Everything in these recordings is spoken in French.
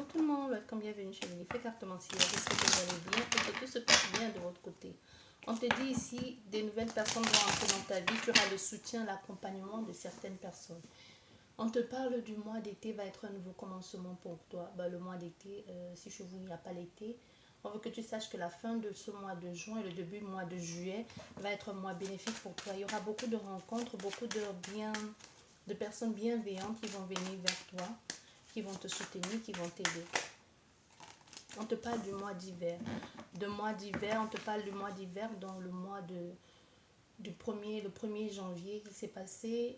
tout le monde, welcome, bienvenue chez Magnifique Carte Mentire. J'espère que vous allez bien et que tout se passe bien de votre côté. On te dit ici, des nouvelles personnes vont entrer dans ta vie, tu auras le soutien, l'accompagnement de certaines personnes. On te parle du mois d'été, va être un nouveau commencement pour toi. Le mois d'été, si chez vous il n'y a pas l'été, on veut que tu saches que la fin de ce mois de juin et le début du mois de juillet va être un mois bénéfique pour toi. Il y aura beaucoup de rencontres, beaucoup de personnes bienveillantes qui vont venir vers toi, qui vont te soutenir, qui vont t'aider. On te parle du mois d'hiver. On te parle du mois d'hiver dans le mois le 1er janvier qui s'est passé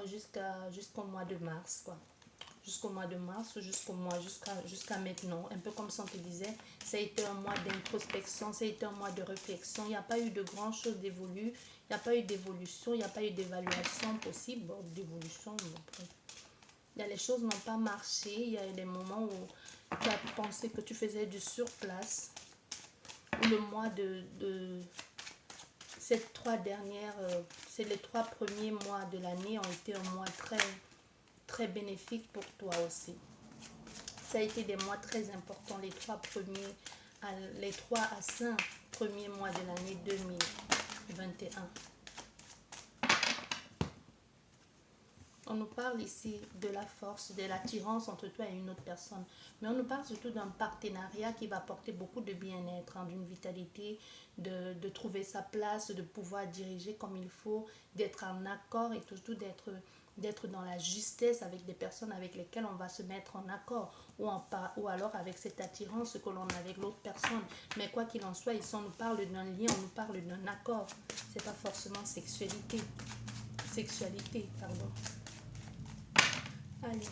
jusqu'au mois de mars, quoi. Jusqu'au mois de mars, jusqu'à maintenant. Un peu comme ça on te disait, ça a été un mois d'introspection, ça a été un mois de réflexion. Il n'y a pas eu de grand chose d'évolu, il n'y a pas eu d'évolution, il n'y a pas eu d'évaluation possible. Bon, d'évolution, bon, les choses n'ont pas marché. Il y a eu des moments où tu as pensé que tu faisais du surplace. Le mois ces les 3 premiers mois de l'année ont été un mois très, très bénéfique pour toi aussi. Ça a été des mois très importants, les 3 à 5 premiers mois de l'année 2021. On nous parle ici de la force, de l'attirance entre toi et une autre personne. Mais on nous parle surtout d'un partenariat qui va apporter beaucoup de bien-être, d'une vitalité, de trouver sa place, de pouvoir diriger comme il faut, d'être en accord et surtout d'être dans la justesse avec des personnes avec lesquelles on va se mettre en accord ou alors avec cette attirance que l'on a avec l'autre personne. Mais quoi qu'il en soit, ici on nous parle d'un lien, on nous parle d'un accord. C'est pas forcément sexualité, pardon. Allez.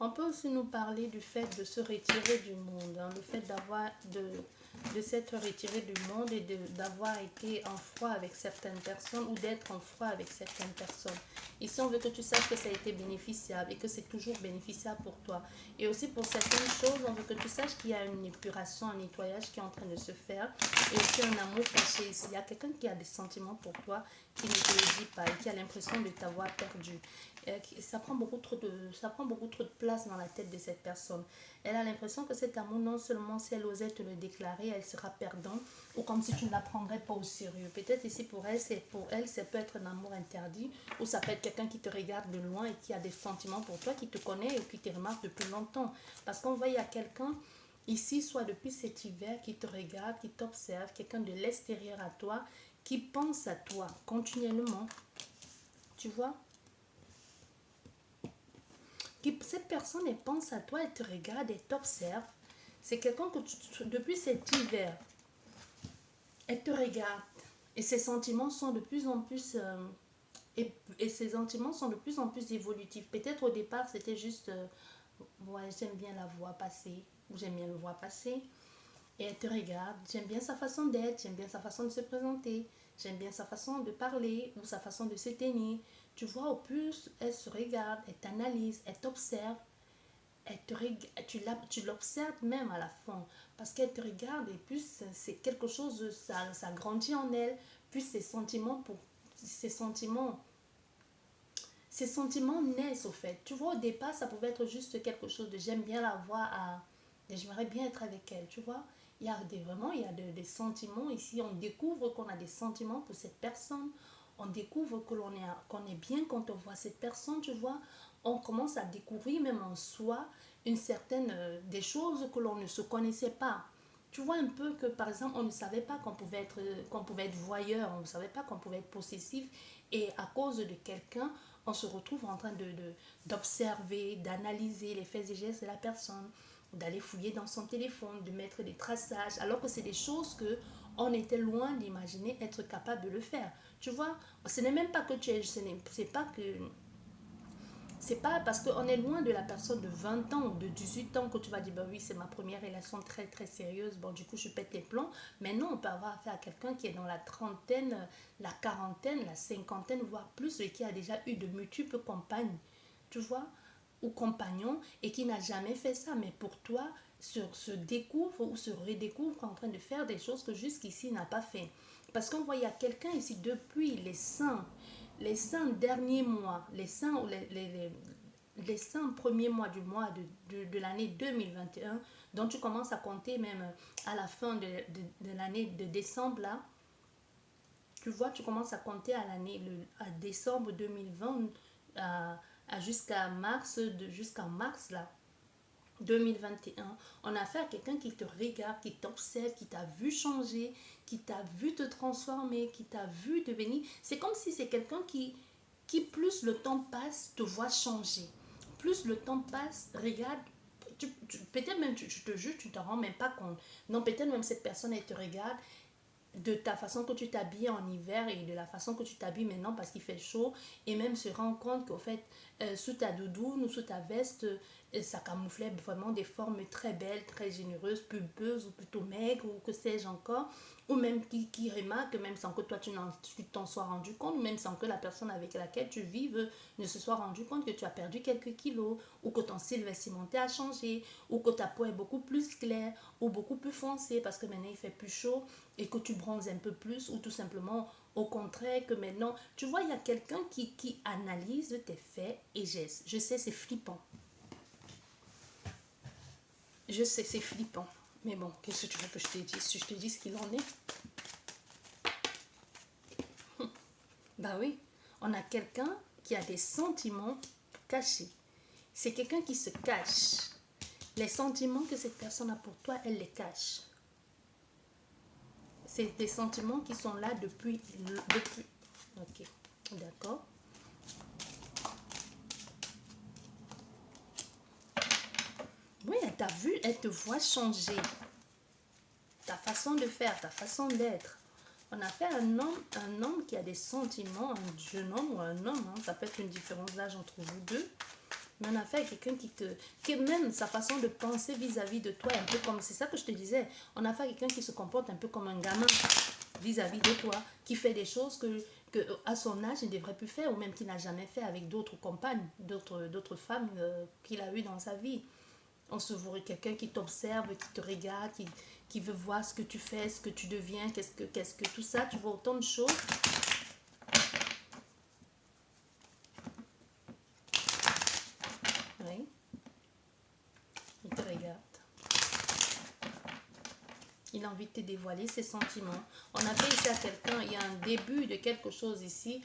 On peut aussi nous parler du fait de se retirer du monde, le fait de s'être retiré du monde et d'avoir été en froid avec certaines personnes ou d'être en froid avec certaines personnes. Ici, on veut que tu saches que ça a été bénéficiable et que c'est toujours bénéficiable pour toi. Et aussi pour certaines choses, on veut que tu saches qu'il y a une épuration, un nettoyage qui est en train de se faire et aussi un amour caché ici. Il y a quelqu'un qui a des sentiments pour toi qui ne te le dit pas et qui a l'impression de t'avoir perdu. Ça prend beaucoup trop de place dans la tête de cette personne. Elle a l'impression que cet amour, non seulement si elle osait te le déclarer, elle sera perdante ou comme si tu ne la prendrais pas au sérieux. Peut-être ici pour elle, ça peut être un amour interdit ou ça peut être quelqu'un qui te regarde de loin et qui a des sentiments pour toi, qui te connaît et qui te remarque depuis longtemps. Parce qu'on voit il y a quelqu'un ici, soit depuis cet hiver, qui te regarde, qui t'observe, quelqu'un de l'extérieur à toi, qui pense à toi continuellement. Tu vois? Cette personne, elle pense à toi, elle te regarde, elle t'observe. C'est quelqu'un que depuis cet hiver, elle te regarde et ses sentiments sont de plus en plus et ses sentiments sont de plus en plus évolutifs. Peut-être au départ, c'était juste ouais, j'aime bien la voir passer ou j'aime bien le voir passer. Et elle te regarde, j'aime bien sa façon d'être, j'aime bien sa façon de se présenter, j'aime bien sa façon de parler ou sa façon de se tenir. Tu vois, au plus elle se regarde, elle t'analyse, elle t'observe, tu l'observes même à la fin parce qu'elle te regarde et plus c'est quelque chose, ça grandit en elle, plus ses sentiments naissent au fait. Tu vois, au départ, ça pouvait être juste quelque chose de j'aime bien la voir, j'aimerais bien être avec elle, tu vois. Il y a des sentiments ici. On découvre qu'on a des sentiments pour cette personne. On découvre qu'on est bien quand on voit cette personne, tu vois. On commence à découvrir même en soi des choses que l'on ne se connaissait pas. Tu vois un peu que par exemple on ne savait pas qu'on pouvait être voyeur, on ne savait pas qu'on pouvait être possessif et à cause de quelqu'un on se retrouve en train d'observer, d'analyser les faits et gestes de la personne, d'aller fouiller dans son téléphone, de mettre des traçages, alors que c'est des choses que on était loin d'imaginer être capable de le faire. Tu vois, ce n'est même pas que c'est pas parce qu'on est loin de la personne de 20 ans ou de 18 ans que tu vas dire, bah oui, c'est ma première relation très très sérieuse, bon du coup je pète les plombs. Mais non, on peut avoir affaire à quelqu'un qui est dans la trentaine, la quarantaine, la cinquantaine, voire plus, et qui a déjà eu de multiples compagnes, tu vois, ou compagnons, et qui n'a jamais fait ça. Mais pour toi, se découvre ou se redécouvre en train de faire des choses que jusqu'ici il n'a pas fait. Parce qu'on voit, il y a quelqu'un ici depuis les 5 derniers mois, les 5 premiers mois du mois de l'année 2021, dont tu commences à compter même à la fin de l'année de décembre là, tu vois, tu commences à compter à décembre 2020 jusqu'à mars là, 2021, on a affaire à quelqu'un qui te regarde, qui t'observe, qui t'a vu changer, qui t'a vu te transformer, qui t'a vu devenir. C'est comme si c'est quelqu'un qui, plus le temps passe, te voit changer. Plus le temps passe, regarde, peut-être même, je te jure, tu ne te rends même pas compte. Non, peut-être même cette personne, elle te regarde de ta façon que tu t'habilles en hiver et de la façon que tu t'habilles maintenant parce qu'il fait chaud, et même se rend compte qu'au fait, sous ta doudoune ou sous ta veste, ça camouflait vraiment des formes très belles, très généreuses, pulpeuses ou plutôt maigres ou que sais-je encore, ou même qui remarque, même sans que toi tu t'en sois rendu compte, même sans que la personne avec laquelle tu vives ne se soit rendu compte que tu as perdu quelques kilos, ou que ton style vestimentaire a changé, ou que ta peau est beaucoup plus claire ou beaucoup plus foncée parce que maintenant il fait plus chaud et que tu bronzes un peu plus, ou tout simplement au contraire que maintenant, tu vois, il y a quelqu'un qui analyse tes faits et gestes. Je sais, c'est flippant. Je sais, c'est flippant. Mais bon, qu'est-ce que tu veux que je te dise? Si je te dis ce qu'il en est. Bah oui, on a quelqu'un qui a des sentiments cachés. C'est quelqu'un qui se cache. Les sentiments que cette personne a pour toi, elle les cache. C'est des sentiments qui sont là depuis. Ok, d'accord. Oui, elle t'a vu, elle te voit changer. Ta façon de faire, ta façon d'être. On a fait un homme qui a des sentiments, un jeune homme ou un homme, hein, ça peut être une différence d'âge entre vous deux. Mais on a fait quelqu'un que même sa façon de penser vis-à-vis de toi est un peu comme, c'est ça que je te disais, on a fait quelqu'un qui se comporte un peu comme un gamin vis-à-vis de toi, qui fait des choses que à son âge il ne devrait plus faire, ou même qu'il n'a jamais fait avec d'autres compagnes, d'autres femmes qu'il a eues dans sa vie. On se voit quelqu'un qui t'observe, qui te regarde, qui veut voir ce que tu fais, ce que tu deviens, qu'est-ce que tout ça, tu vois autant de choses. Oui, il te regarde. Il a envie de te dévoiler ses sentiments. On a fait ici à quelqu'un, il y a un début de quelque chose ici.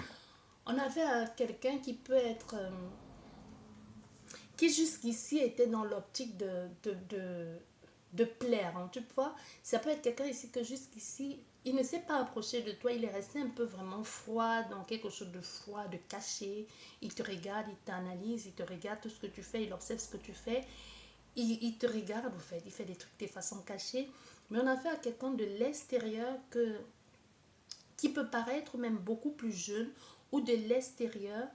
On a fait à quelqu'un qui peut être... qui jusqu'ici était dans l'optique de plaire, hein, tu vois. Ça peut être quelqu'un ici que jusqu'ici, il ne s'est pas approché de toi, il est resté un peu vraiment froid, dans quelque chose de froid, de caché. Il te regarde, il t'analyse, il te regarde tout ce que tu fais, il observe ce que tu fais. Il te regarde, en fait, il fait des trucs de façon cachée. Mais on a affaire à quelqu'un de l'extérieur qui peut paraître même beaucoup plus jeune, ou de l'extérieur,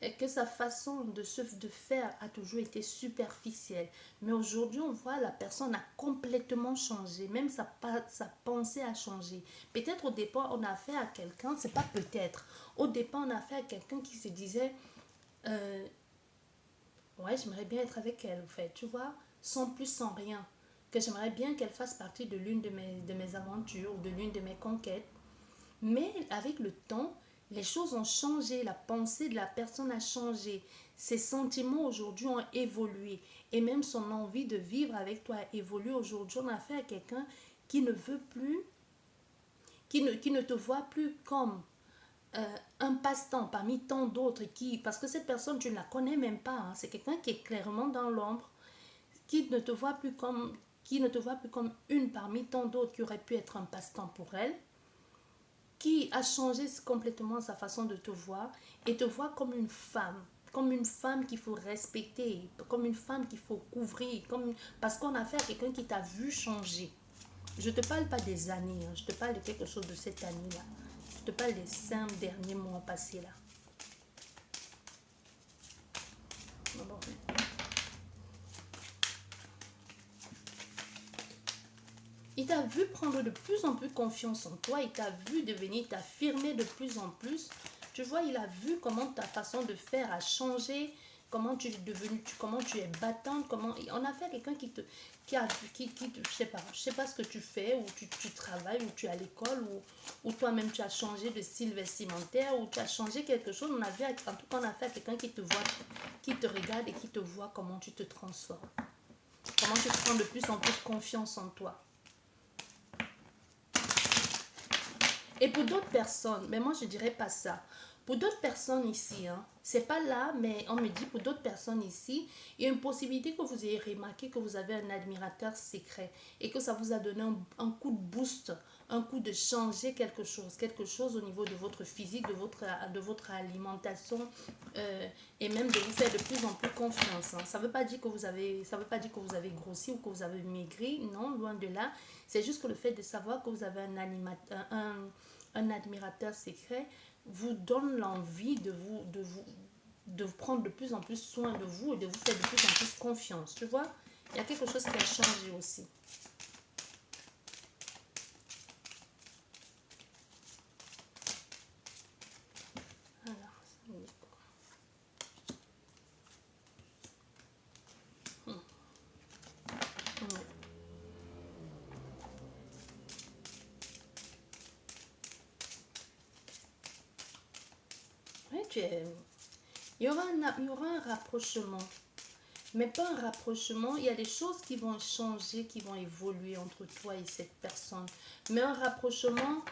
et que sa façon de faire a toujours été superficielle. Mais aujourd'hui, on voit la personne a complètement changé. Même sa pensée a changé. Peut-être au départ, on a affaire à quelqu'un, c'est pas peut-être. Au départ, on a affaire à quelqu'un qui se disait, euh, ouais, j'aimerais bien être avec elle, en fait, tu vois, sans plus, sans rien. Que j'aimerais bien qu'elle fasse partie de l'une de mes aventures ou de l'une de mes conquêtes. Mais avec le temps, les choses ont changé, la pensée de la personne a changé, ses sentiments aujourd'hui ont évolué, et même son envie de vivre avec toi a évolué. Aujourd'hui, on a affaire à quelqu'un qui ne veut plus, qui ne te voit plus comme un passe-temps parmi tant d'autres, parce que cette personne, tu ne la connais même pas, hein, c'est quelqu'un qui est clairement dans l'ombre, qui ne te voit plus comme, qui ne te voit plus comme une parmi tant d'autres qui aurait pu être un passe-temps pour elle, qui a changé complètement sa façon de te voir et te voit comme une femme qu'il faut respecter, comme une femme qu'il faut couvrir, parce qu'on a affaire à quelqu'un qui t'a vu changer. Je ne te parle pas des années, hein, je te parle de quelque chose de cette année-là. Je te parle des 5 derniers mois passés là. Bon. Il t'a vu prendre de plus en plus confiance en toi, il t'a vu devenir, t'affirmer de plus en plus. Tu vois, il a vu comment ta façon de faire a changé, comment tu es devenue, comment tu es battante, comment... On a fait quelqu'un je sais pas ce que tu fais, ou tu travailles, ou tu es à l'école, ou toi-même tu as changé de style vestimentaire, ou tu as changé quelque chose. On a vu, en tout cas, on a fait quelqu'un qui te voit, qui te regarde et qui te voit comment tu te transformes. Comment tu prends de plus en plus confiance en toi. Et pour d'autres personnes, mais moi je dirais pas ça. Pour d'autres personnes ici, hein, c'est pas là, mais on me dit pour d'autres personnes ici, il y a une possibilité que vous ayez remarqué que vous avez un admirateur secret et que ça vous a donné un coup de boost, un coup de changer quelque chose au niveau de votre physique, de votre alimentation et même de vous faire de plus en plus confiance. Hein. Ça veut pas dire que vous avez grossi ou que vous avez maigri, non, loin de là. C'est juste que le fait de savoir que vous avez un admirateur secret vous donne l'envie de prendre de plus en plus soin de vous et de vous faire de plus en plus confiance. Tu vois, il y a quelque chose qui a changé aussi. Alors, oui, il y aura un rapprochement. Mais pas un rapprochement, il y a des choses qui vont changer, qui vont évoluer entre toi et cette personne. Mais un rapprochement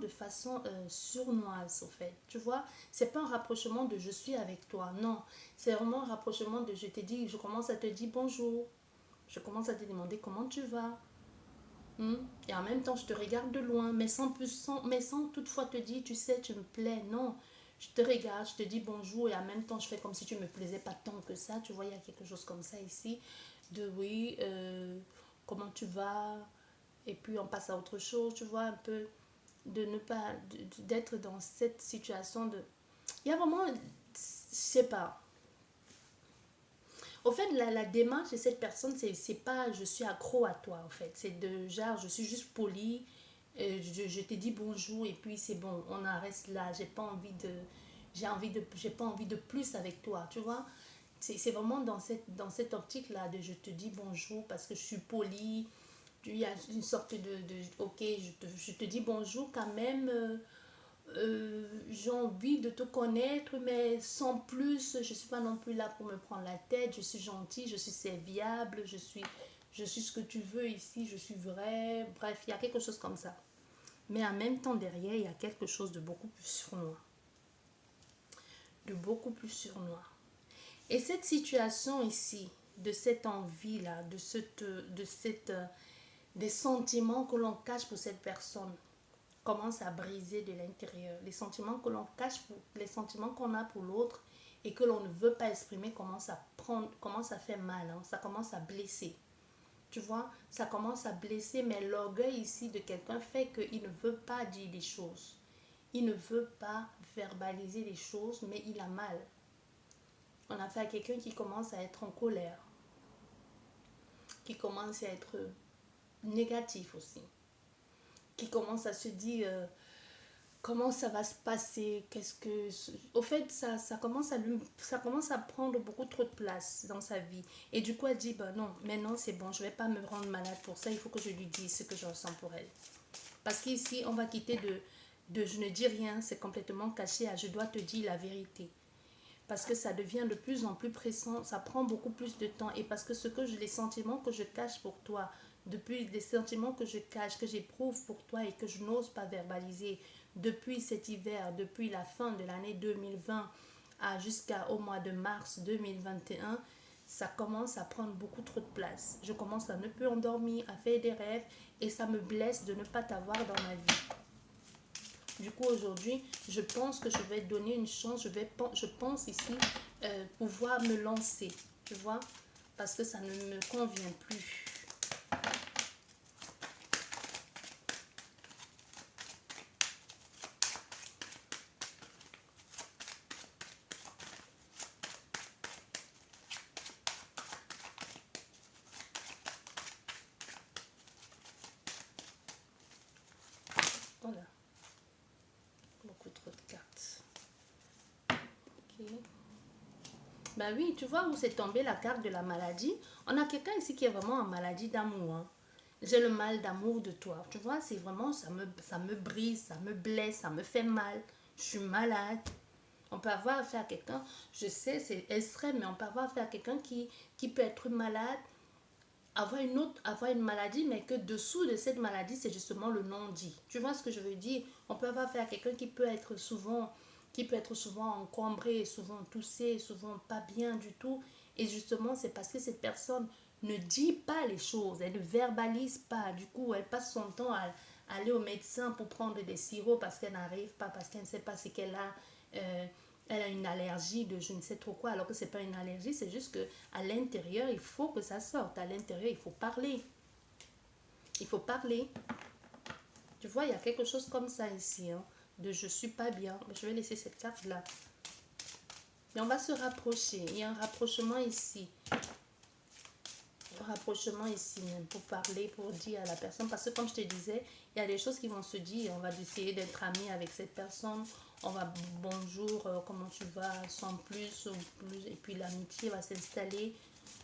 de façon sournoise, au fait. Tu vois, c'est pas un rapprochement de je suis avec toi, non. C'est vraiment un rapprochement de je commence à te dire bonjour. Je commence à te demander comment tu vas. Et en même temps, je te regarde de loin, mais sans toutefois te dire, tu sais, tu me plais. Non, je te regarde, je te dis bonjour et en même temps, je fais comme si tu me plaisais pas tant que ça. Tu vois, il y a quelque chose comme ça ici. De oui, comment tu vas? Et puis on passe à autre chose, tu vois, un peu de ne pas, d'être dans cette situation de... Il y a vraiment, je sais pas. Au fait, la démarche de cette personne, c'est pas je suis accro à toi, en fait. C'est de genre, je suis juste polie, je te dis bonjour et puis c'est bon, on en reste là. J'ai pas envie de plus avec toi, tu vois. C'est vraiment dans cette optique-là de je te dis bonjour parce que je suis polie. Il y a une sorte ok, je te dis bonjour quand même. J'ai envie de te connaître, mais sans plus. Je ne suis pas non plus là pour me prendre la tête. Je suis gentille, je suis serviable, je suis ce que tu veux ici, je suis vrai. Bref, il y a quelque chose comme ça. Mais en même temps, derrière, il y a quelque chose de beaucoup plus surnois. De beaucoup plus surnois. Et cette situation ici, de cette envie-là, des sentiments que l'on cache pour cette personne, commence à briser de l'intérieur. Les sentiments que l'on cache, les sentiments qu'on a pour l'autre et que l'on ne veut pas exprimer commence à faire mal, hein. Ça commence à blesser. Tu vois, ça commence à blesser, mais l'orgueil ici de quelqu'un fait qu'il ne veut pas dire les choses. Il ne veut pas verbaliser les choses, mais il a mal. On a fait à quelqu'un qui commence à être en colère, qui commence à être négatif aussi, qui commence à se dire comment ça va se passer, au fait ça commence à prendre beaucoup trop de place dans sa vie et du coup elle dit bah non, maintenant c'est bon, je vais pas me rendre malade pour ça, il faut que je lui dise ce que je ressens pour elle, parce qu'ici on va quitter de je ne dis rien, c'est complètement caché à je dois te dire la vérité, parce que ça devient de plus en plus pressant, ça prend beaucoup plus de temps, et parce que les sentiments que je cache pour toi, depuis les sentiments que je cache, que j'éprouve pour toi et que je n'ose pas verbaliser depuis cet hiver, depuis la fin de l'année 2020 jusqu'au mois de mars 2021, ça commence à prendre beaucoup trop de place. Je commence à ne plus endormir, à faire des rêves et ça me blesse de ne pas t'avoir dans ma vie. Du coup, aujourd'hui, je pense que je vais donner une chance. Je pense ici pouvoir me lancer, tu vois, parce que ça ne me convient plus. Voilà, beaucoup trop de cartes. Ben oui, tu vois où c'est tombé la carte de la maladie. On a quelqu'un ici qui est vraiment en maladie d'amour, hein. J'ai le mal d'amour de toi. Tu vois, c'est vraiment, ça me brise, ça me blesse, ça me fait mal. Je suis malade. On peut avoir affaire à quelqu'un, je sais, c'est extrême, mais on peut avoir affaire à quelqu'un qui peut être malade, avoir une maladie, mais que dessous de cette maladie, c'est justement le non-dit. Tu vois ce que je veux dire? On peut avoir affaire à quelqu'un qui peut être souvent encombré, souvent toussé, souvent pas bien du tout. Et justement, c'est parce que cette personne ne dit pas les choses, elle ne verbalise pas. Du coup, elle passe son temps à aller au médecin pour prendre des sirops parce qu'elle n'arrive pas, parce qu'elle ne sait pas ce qu'elle a. euh, Elle a une allergie de je ne sais trop quoi, alors que c'est pas une allergie, c'est juste que à l'intérieur, il faut que ça sorte. À l'intérieur, il faut parler. Il faut parler. Tu vois, il y a quelque chose comme ça ici, hein, de je suis pas bien. Je vais laisser cette carte-là. Mais on va se rapprocher. Il y a un rapprochement ici. Un rapprochement ici même pour parler, pour dire à la personne. Parce que comme je te disais, il y a des choses qui vont se dire. On va essayer d'être ami avec cette personne. On va bonjour, comment tu vas, sans plus ou plus. Et puis l'amitié va s'installer.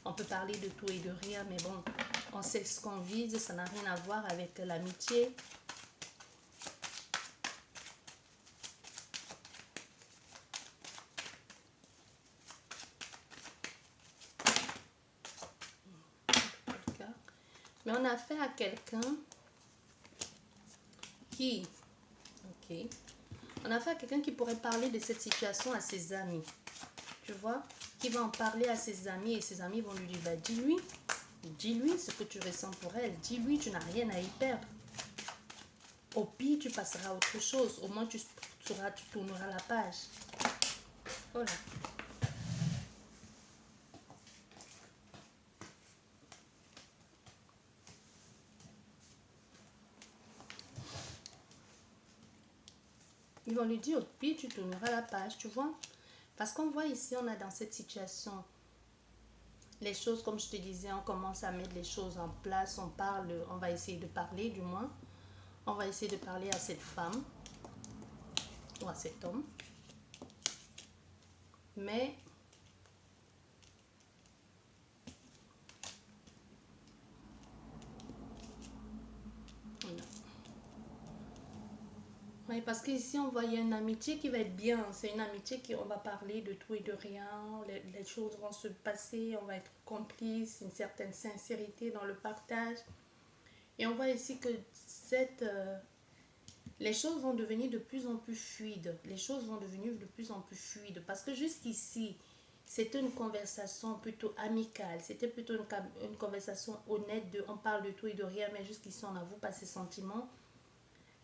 On peut parler de tout et de rien. Mais bon, on sait ce qu'on vise. Ça n'a rien à voir avec l'amitié. Mais on a affaire à quelqu'un qui... Ok. On a affaire à quelqu'un qui pourrait parler de cette situation à ses amis. Tu vois, qui va en parler à ses amis et ses amis vont lui dire, bah, dis-lui ce que tu ressens pour elle, dis-lui, tu n'as rien à y perdre. Au pire, tu passeras à autre chose, au moins tu tourneras la page. Voilà. Ils vont lui dire, au pire, tu tourneras la page, tu vois. Parce qu'on voit ici, on a dans cette situation, les choses, comme je te disais, on commence à mettre les choses en place, on parle, on va essayer de parler du moins. On va essayer de parler à cette femme ou à cet homme. Mais oui, parce qu'ici, on voit, il y a une amitié qui va être bien. C'est une amitié qui, on va parler de tout et de rien. Les choses vont se passer, on va être complice, une certaine sincérité dans le partage. Et on voit ici que les choses vont devenir de plus en plus fluides. Les choses vont devenir de plus en plus fluides. Parce que jusqu'ici, c'était une conversation plutôt amicale. C'était plutôt une conversation honnête de on parle de tout et de rien, mais jusqu'ici, on n'avoue pas ses sentiments.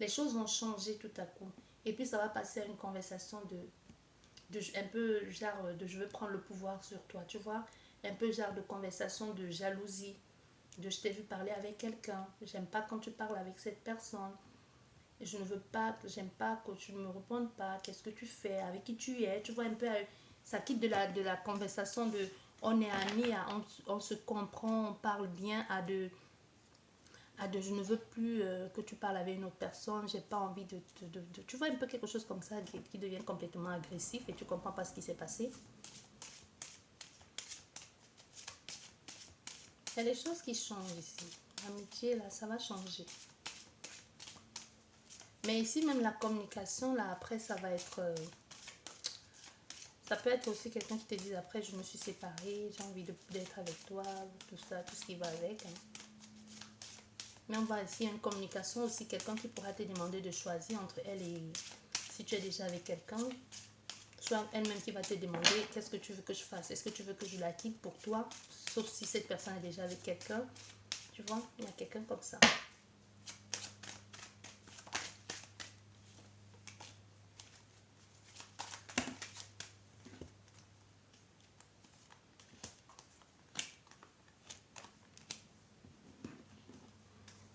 Les choses vont changer tout à coup. Et puis ça va passer à une conversation de un peu genre de je veux prendre le pouvoir sur toi, tu vois. Un peu genre de conversation de jalousie, de je t'ai vu parler avec quelqu'un, j'aime pas quand tu parles avec cette personne, je ne veux pas, j'aime pas que tu ne me répondes pas, qu'est-ce que tu fais, avec qui tu es, tu vois un peu, ça quitte de la conversation de on est amis, on se comprend, on parle bien je ne veux plus que tu parles avec une autre personne, j'ai pas envie tu vois un peu quelque chose comme ça qui devient complètement agressif et tu comprends pas ce qui s'est passé. Il y a des choses qui changent ici. L'amitié là, ça va changer. Mais ici même la communication là après ça va être ça peut être aussi quelqu'un qui te dise après je me suis séparée, j'ai envie d'être avec toi, tout ça, tout ce qui va avec, hein. Mais on voit ici une communication aussi, quelqu'un qui pourra te demander de choisir entre elle et si tu es déjà avec quelqu'un, soit elle-même qui va te demander qu'est-ce que tu veux que je fasse, est-ce que tu veux que je la quitte pour toi, sauf si cette personne est déjà avec quelqu'un, tu vois, il y a quelqu'un comme ça.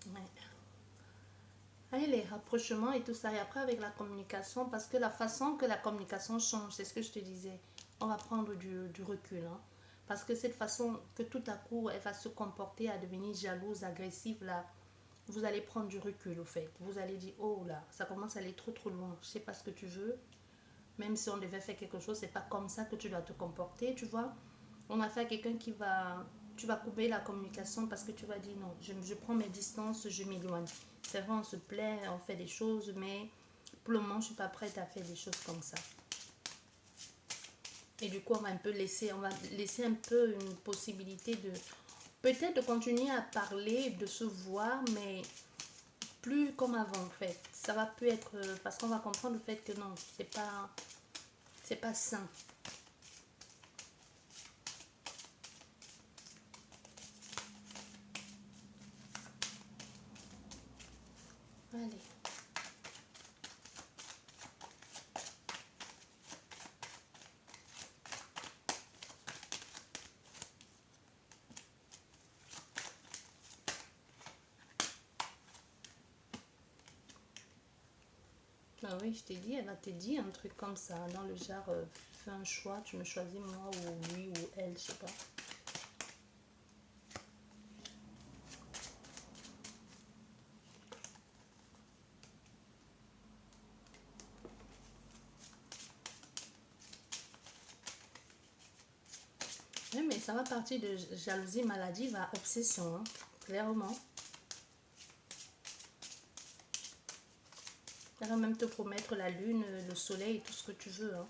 Ouais. Allez, les rapprochements et tout ça, et après avec la communication, parce que la façon que la communication change, c'est ce que je te disais, on va prendre du recul, hein. Parce que cette façon que tout à coup, elle va se comporter à devenir jalouse, agressive, là, vous allez prendre du recul, au fait. Vous allez dire, oh là, ça commence à aller trop trop loin. Je sais pas ce que tu veux. Même si on devait faire quelque chose, c'est pas comme ça que tu dois te comporter, tu vois. On a affaire à quelqu'un qui va... Tu vas couper la communication parce que tu vas dire non, je prends mes distances, je m'éloigne. C'est vrai, on se plaît, on fait des choses, mais pour le moment, je suis pas prête à faire des choses comme ça. Et du coup, on va laisser un peu une possibilité de peut-être de continuer à parler, de se voir, mais plus comme avant en fait. Ça va plus être parce qu'on va comprendre le fait que non, c'est pas sain. Allez. Ah oui, je t'ai dit, elle va te dire un truc comme ça, dans le genre, fais un choix, tu me choisis moi ou lui ou elle, je sais pas. Oui, mais ça va partir de jalousie maladive à obsession, hein, clairement. Elle va même te promettre la lune, le soleil, tout ce que tu veux. Hein.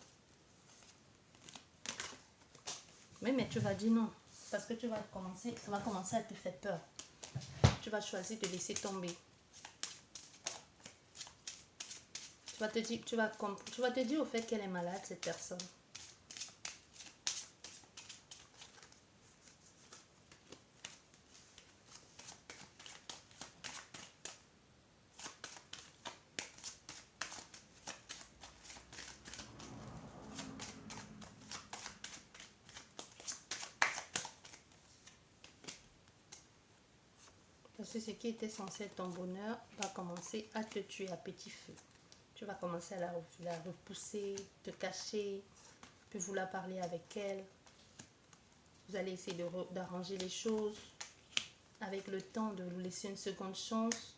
Oui, mais tu vas dire non, parce que ça va commencer à te faire peur. Tu vas choisir de laisser tomber. Tu vas te dire au fait qu'elle est malade, cette personne. Parce que ce qui était censé être ton bonheur va commencer à te tuer à petit feu. Tu vas commencer à la repousser, te cacher, puis vouloir parler avec elle. Vous allez essayer d'arranger les choses avec le temps, de vous laisser une seconde chance,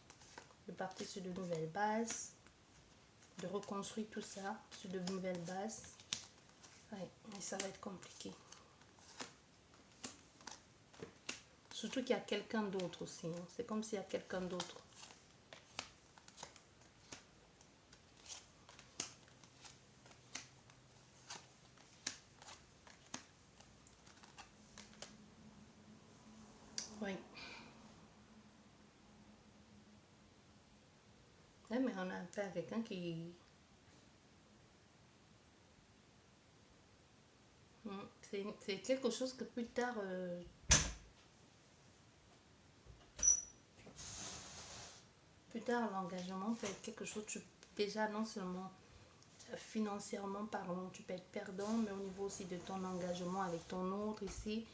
de partir sur de nouvelles bases, de reconstruire tout ça sur de nouvelles bases. Ouais, mais ça va être compliqué. Surtout qu'il y a quelqu'un d'autre aussi. Hein. C'est comme s'il y a quelqu'un d'autre. Oui. Ouais, mais on a affaire à quelqu'un qui... C'est quelque chose que plus tard... plus tard, l'engagement peut être quelque chose... déjà, non seulement financièrement parlant, tu peux être perdant, mais au niveau aussi de ton engagement avec ton autre ici,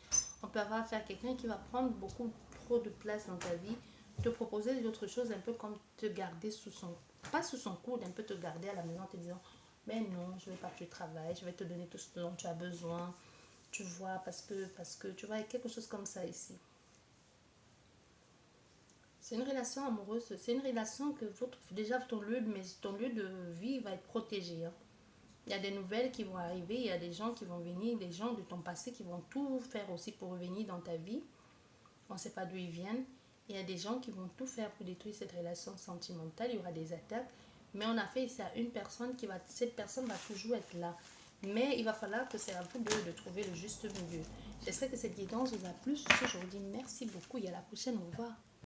on peut avoir affaire à quelqu'un qui va prendre beaucoup trop de place dans ta vie, te proposer d'autres choses, un peu comme te garder sous son, pas sous son coude, un peu te garder à la maison en te disant, ben non, je vais pas tu travailles, je vais te donner tout ce dont tu as besoin, tu vois, parce que, tu vois, quelque chose comme ça ici. C'est une relation amoureuse, c'est une relation que déjà ton lieu de vie va être protégé. Hein. Il y a des nouvelles qui vont arriver, il y a des gens qui vont venir, des gens de ton passé qui vont tout faire aussi pour revenir dans ta vie. On ne sait pas d'où ils viennent. Il y a des gens qui vont tout faire pour détruire cette relation sentimentale. Il y aura des attaques. Mais on a fait ici à une personne cette personne va toujours être là. Mais il va falloir que c'est à vous deux de trouver le juste milieu. J'espère que cette guidance vous a plu. Je vous dis merci beaucoup et à la prochaine. Au revoir.